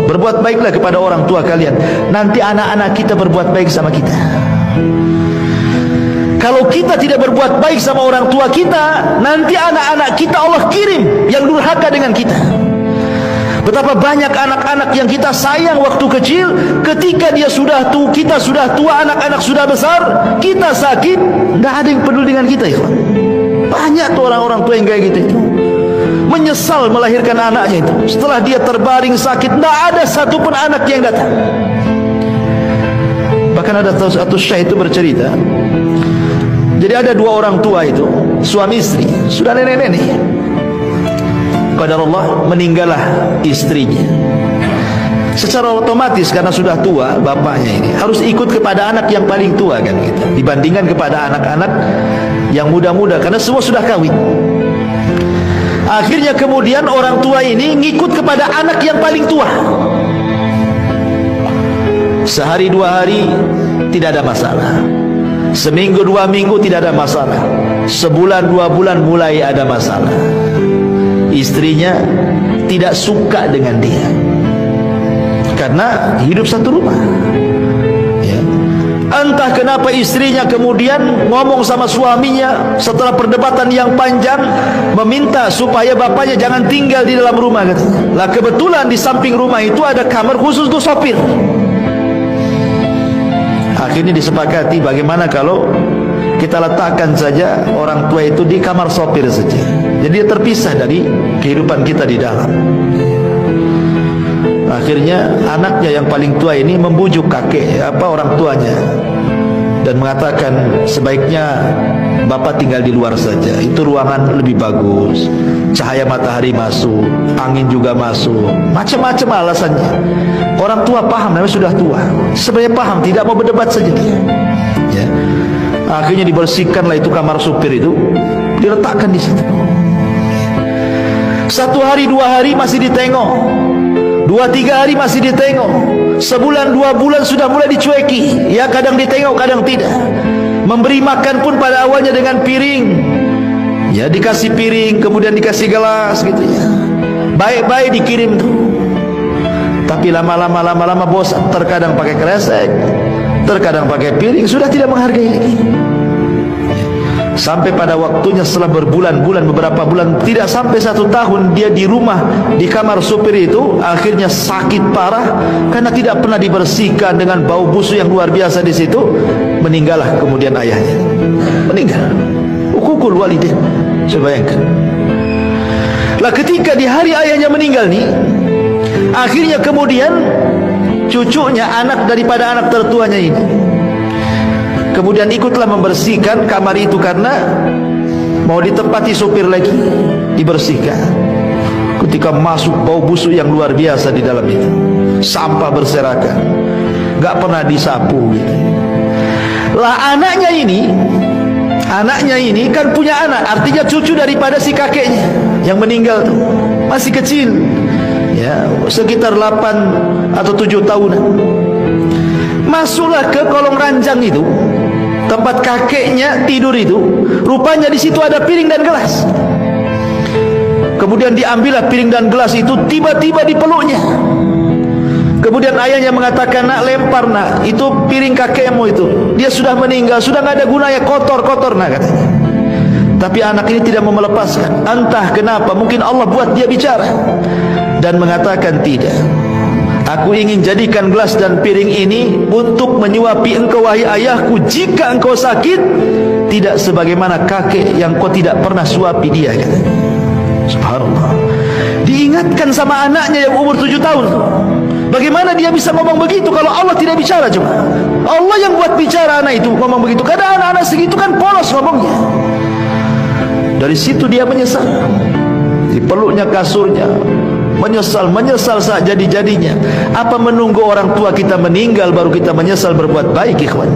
Berbuat baiklah kepada orang tua kalian. Nanti anak-anak kita berbuat baik sama kita. Kalau kita tidak berbuat baik sama orang tua kita, nanti anak-anak kita Allah kirim yang durhaka dengan kita. Betapa banyak anak-anak yang kita sayang waktu kecil, ketika dia sudah tua, kita sudah tua, anak-anak sudah besar, kita sakit, tidak ada yang peduli dengan kita ya. Banyak tuh orang-orang tua yang kayak gitu itu. Menyesal melahirkan anaknya itu. Setelah dia terbaring sakit, tidak ada satupun anak yang datang. Bahkan ada satu syekh itu bercerita. Jadi ada dua orang tua itu, suami istri, sudah nenek-nenek. Qadarullah, meninggallah istrinya. Secara otomatis karena sudah tua, bapaknya ini harus ikut kepada anak yang paling tua kan gitu, dibandingkan kepada anak-anak yang muda-muda, karena semua sudah kawin. Akhirnya kemudian orang tua ini ngikut kepada anak yang paling tua. Sehari dua hari tidak ada masalah, seminggu dua minggu tidak ada masalah, sebulan dua bulan mulai ada masalah. Istrinya tidak suka dengan dia karena hidup satu rumah ya. Entah kenapa istrinya kemudian ngomong sama suaminya setelah perdebatan yang panjang, meminta supaya bapaknya jangan tinggal di dalam rumah katanya. Lah kebetulan di samping rumah itu ada kamar khusus untuk sopir. Akhirnya disepakati, bagaimana kalau kita letakkan saja orang tua itu di kamar sopir saja, jadi dia terpisah dari kehidupan kita di dalam. Akhirnya anaknya yang paling tua ini membujuk orang tuanya dan mengatakan sebaiknya bapak tinggal di luar saja, itu ruangan lebih bagus, cahaya matahari masuk, angin juga masuk, macam-macam alasannya. Orang tua paham, namanya sudah tua, sebenarnya paham, tidak mau berdebat saja dia ya. Akhirnya dibersihkanlah itu kamar supir itu, diletakkan di situ. Satu hari dua hari masih ditengok, dua tiga hari masih ditengok, sebulan dua bulan sudah mulai dicueki. Ya kadang ditengok kadang tidak. Memberi makan pun pada awalnya dengan piring, ya dikasih piring kemudian dikasih gelas gitu ya, baik-baik dikirim tuh. Tapi lama-lama bosan, terkadang pakai kresek, terkadang pakai piring, sudah tidak menghargai lagi. Sampai pada waktunya setelah berbulan-bulan, beberapa bulan, tidak sampai 1 tahun dia di rumah, di kamar supir itu, akhirnya sakit parah karena tidak pernah dibersihkan dengan bau busuk yang luar biasa di situ. Meninggallah kemudian ayahnya, meninggal. Uququl walidain. Coba bayangkan. Lah ketika di hari ayahnya meninggal nih, akhirnya kemudian cucunya, anak daripada anak tertuanya ini, kemudian ikutlah membersihkan kamar itu karena mau ditempati supir lagi, dibersihkan. Ketika masuk, bau busuk yang luar biasa di dalam itu, sampah berserakan, gak pernah disapu gitu. Lah anaknya ini kan punya anak, artinya cucu daripada si kakeknya yang meninggal tuh, masih kecil ya, sekitar 8 atau 7 tahunan. Masuklah ke kolong ranjang itu, tempat kakeknya tidur itu, rupanya di situ ada piring dan gelas. Kemudian diambillah piring dan gelas itu, tiba-tiba dipeluknya. Kemudian ayahnya mengatakan, nak lempar nak, itu piring kakekmu itu, dia sudah meninggal, sudah nggak ada gunanya, kotor nak katanya. Tapi anak ini tidak mau melepaskan. Entah kenapa, mungkin Allah buat dia bicara dan mengatakan, tidak, aku ingin jadikan gelas dan piring ini untuk menyuapi engkau wahai ayahku jika engkau sakit, tidak sebagaimana kakek yang kau tidak pernah suapi dia katanya. Subhanallah. Diingatkan sama anaknya yang umur 7 tahun. Bagaimana dia bisa ngomong begitu kalau Allah tidak bicara? Coba, Allah yang buat bicara anak itu ngomong begitu. Kadang anak-anak segitu kan polos ngomongnya. Dari situ dia menyesal, dipeluknya kasurnya, menyesal saat jadi-jadinya. Apa menunggu orang tua kita meninggal baru kita menyesal berbuat baik, ikhwan?